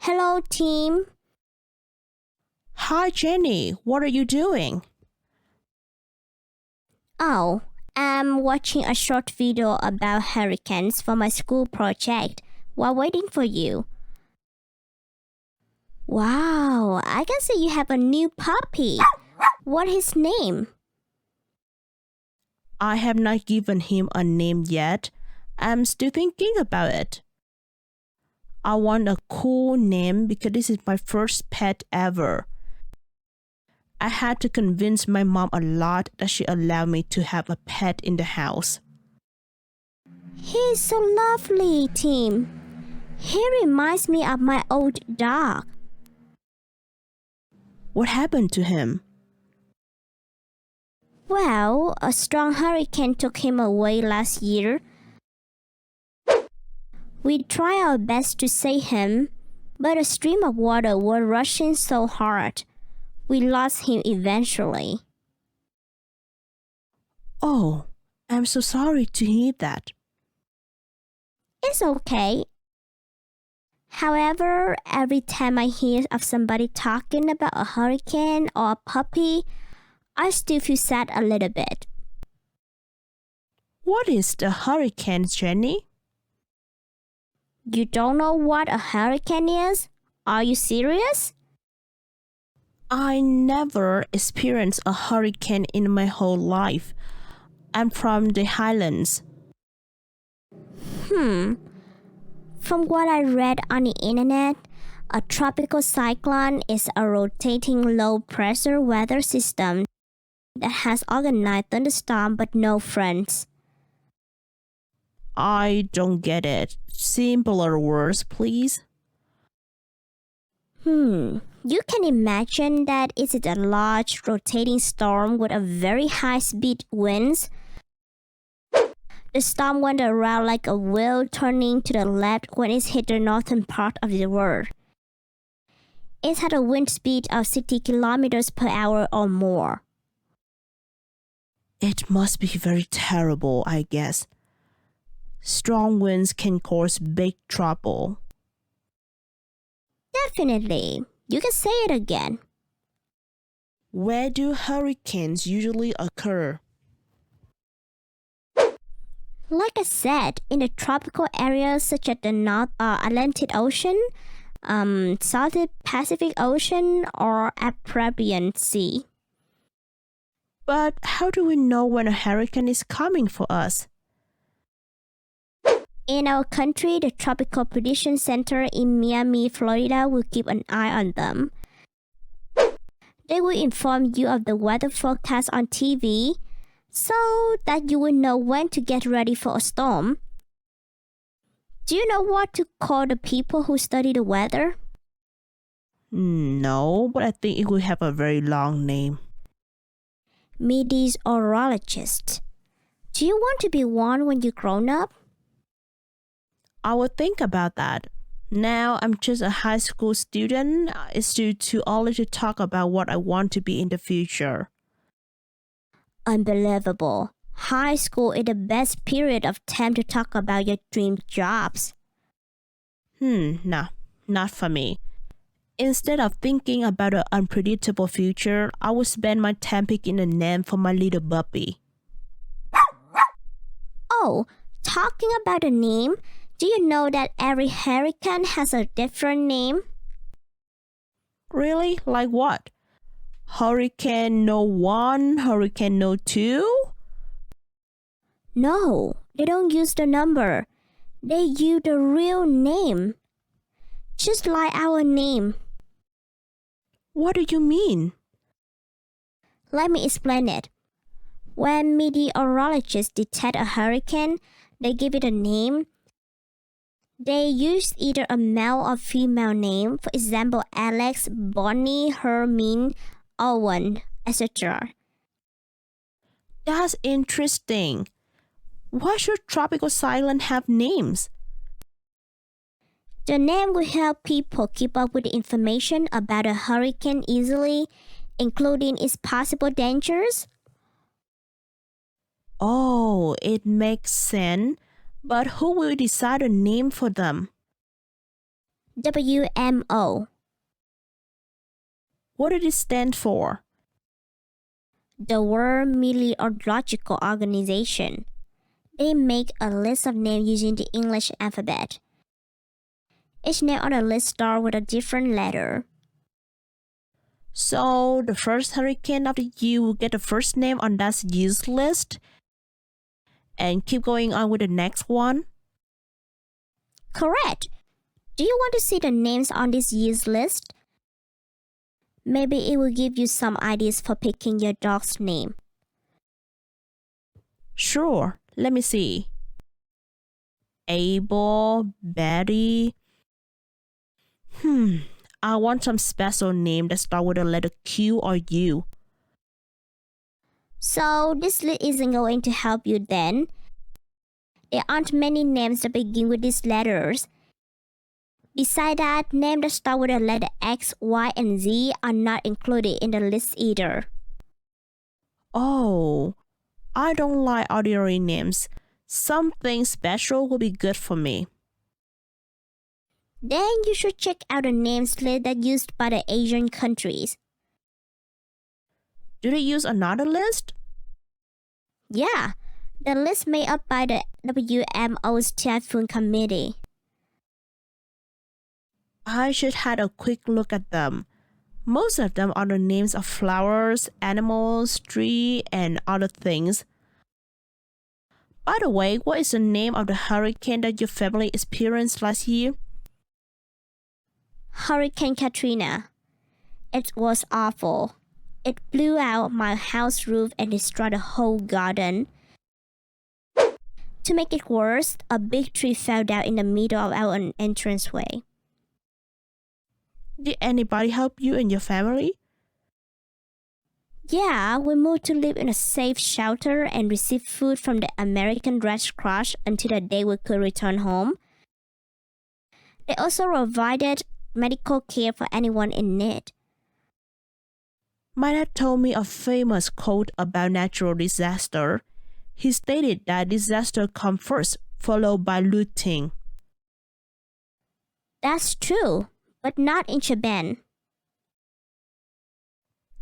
Hello, team. Hi, Jenny. What are you doing? Oh, I'm watching a short video about hurricanes for my school project while waiting for you. Wow, I can see you have a new puppy. What is his name? I have not given him a name yet. I'm still thinking about it. I want a cool name because this is my first pet ever. I had to convince my mom a lot that she allowed me to have a pet in the house. He's so lovely, Tim. He reminds me of my old dog. What happened to him? Well, a strong hurricane took him away last year. We tried our best to save him, but a stream of water was rushing so hard. We lost him eventually. Oh, I'm so sorry to hear that. It's okay. However, every time I hear of somebody talking about a hurricane or a puppy, I still feel sad a little bit. What is the hurricane, Jenny? You don't know what a hurricane is? Are you serious? I never experienced a hurricane in my whole life. I'm from the Highlands. From what I read on the internet, a tropical cyclone is a rotating low-pressure weather system that has organized thunderstorms but no fronts. I don't get it. Simpler words, please. You can imagine that it's a large rotating storm with a very high-speed winds. The storm went around like a wheel turning to the left when it hit the northern part of the world. It had a wind speed of 60 kilometers per hour or more. It must be very terrible, I guess. Strong winds can cause big trouble. Definitely. You can say it again. Where do hurricanes usually occur? Like I said, in the tropical areas such as the North Atlantic Ocean, South Pacific Ocean, or Arabian Sea. But how do we know when a hurricane is coming for us? In our country, the Tropical Prediction Center in Miami, Florida will keep an eye on them. They will inform you of the weather forecast on TV so that you will know when to get ready for a storm. Do you know what to call the people who study the weather? No, but I think it will have a very long name. Meteorologist. Do you want to be one when you grown up? I will think about that. Now I'm just a high school student. It's too early to talk about what I want to be in the future. Unbelievable. High school is the best period of time to talk about your dream jobs. No, not for me. Instead of thinking about an unpredictable future, I will spend my time picking a name for my little puppy. Oh, talking about a name, do you know that every hurricane has a different name? Really? Like what? Hurricane No 1, Hurricane No 2? No, they don't use the number. They use the real name. Just like our name. What do you mean? Let me explain it. When meteorologists detect a hurricane, they give it a name. They use either a male or female name, for example, Alex, Bonnie, Hermine, Owen, etc. That's interesting. Why should tropical cyclone have names? The name will help people keep up with the information about a hurricane easily, including its possible dangers. Oh, it makes sense. But who will decide a name for them? WMO. What did it stand for? The World Meteorological Organization. They make a list of names using the English alphabet. Each name on the list starts with a different letter. So, the first hurricane after you will get the first name on that year's list and keep going on with the next one? Correct. Do you want to see the names on this year's list? Maybe it will give you some ideas for picking your dog's name. Sure, let me see. Abel, Betty. I want some special name that start with the letter Q or U. So this list isn't going to help you then. There aren't many names that begin with these letters. Besides that, names that start with the letter X, Y, and Z are not included in the list either. Oh, I don't like ordinary names. Something special would be good for me. Then you should check out the names list that's used by the Asian countries. Do they use another list? Yeah, the list made up by the WMO's Typhoon Committee. I should have a quick look at them. Most of them are the names of flowers, animals, trees, and other things. By the way, what is the name of the hurricane that your family experienced last year? Hurricane Katrina. It was awful. It blew out my house roof and destroyed the whole garden. To make it worse, a big tree fell down in the middle of our entranceway. Did anybody help you and your family? Yeah, we moved to live in a safe shelter and received food from the American Red Cross until the day we could return home. They also provided medical care for anyone in need. My dad told me a famous quote about natural disaster. He stated that disaster comes first, followed by looting. That's true, but not in Japan.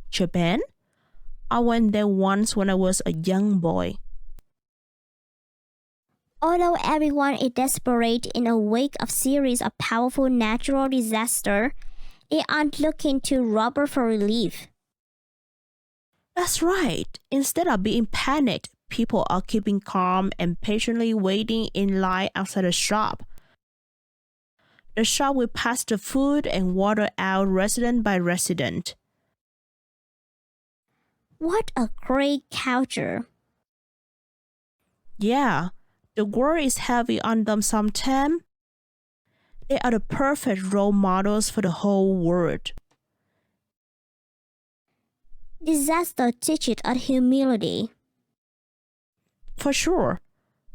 Japan? I went there once when I was a young boy. Although everyone is desperate in a wake of series of powerful natural disasters, they aren't looking to robber for relief. That's right. Instead of being panicked, people are keeping calm and patiently waiting in line outside the shop. The shop will pass the food and water out resident by resident. What a great culture. Yeah, the world is heavy on them sometimes. They are the perfect role models for the whole world. Disaster teaches us humility. For sure.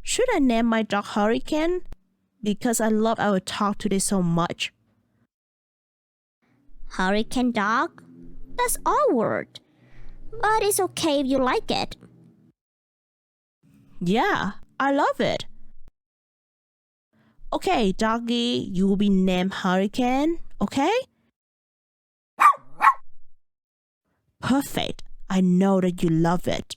Should I name my dog Hurricane? Because I love our talk today so much. Hurricane dog? That's our word. But it's okay if you like it. Yeah, I love it. Okay, doggy, you will be named Hurricane, okay? Perfect. I know that you love it.